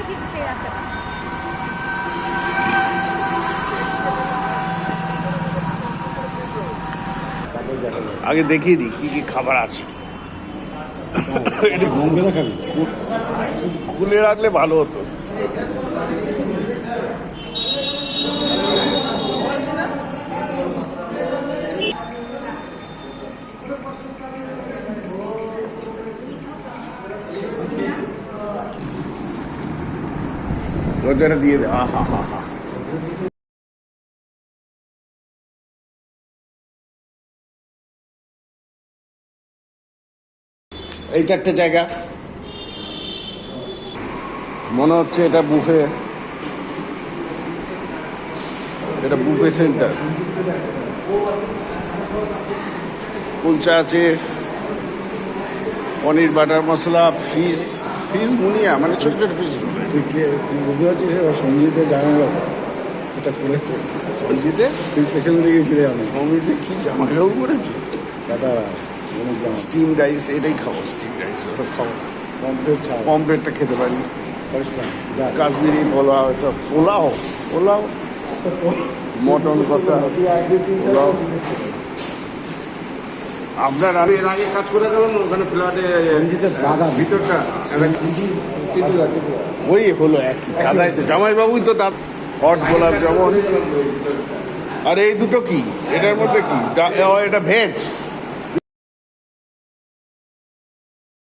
দেখিয়েছি সেই রাস্তাটা। আগে দেখিয়ে দিই কি কি খাবার আছে। একটু খুলে রাখলে ভালো হতো। রোজাটা দিয়ে দে। আহা হা হা। এইটা একটা জায়গা মনে হচ্ছে এটা বুফে, এটা বুফে সেন্টার। কুলচা আছে, পনির বাটার মশলা, ফিস ফিস মুনিয়া, মানে ছোট ছোট ফিস। তুই বুঝতে পারছিস সঞ্জিতে জানালো এটা করে সঞ্জিতে তুই পেছনে লেগেছিলে আমি মমিতে কি জামা কাপড় পরেছি। দাদা স্টিম রাইস, এটাই খাবো, স্টিম রাইস ওটা খাবো। কমপ্লিট ছাড় পমপ্লেটটা খেতে পারি, যা কাশ্মীরি পোলাও, এসব পোলাও পোলাও, মটন কষা, পোলাও। আপনার আমি এর আগে কাজ করে গেলাম ওখানে প্লাটে সঞ্জিতের দাদা ভিতরটা ওই হলো একই দাদাই তো, জামাইবাবুই তো দাদা। হট গোলাপ যেমন। আর এই দুটো কি, এটার মধ্যে কি, এটা ভেজ।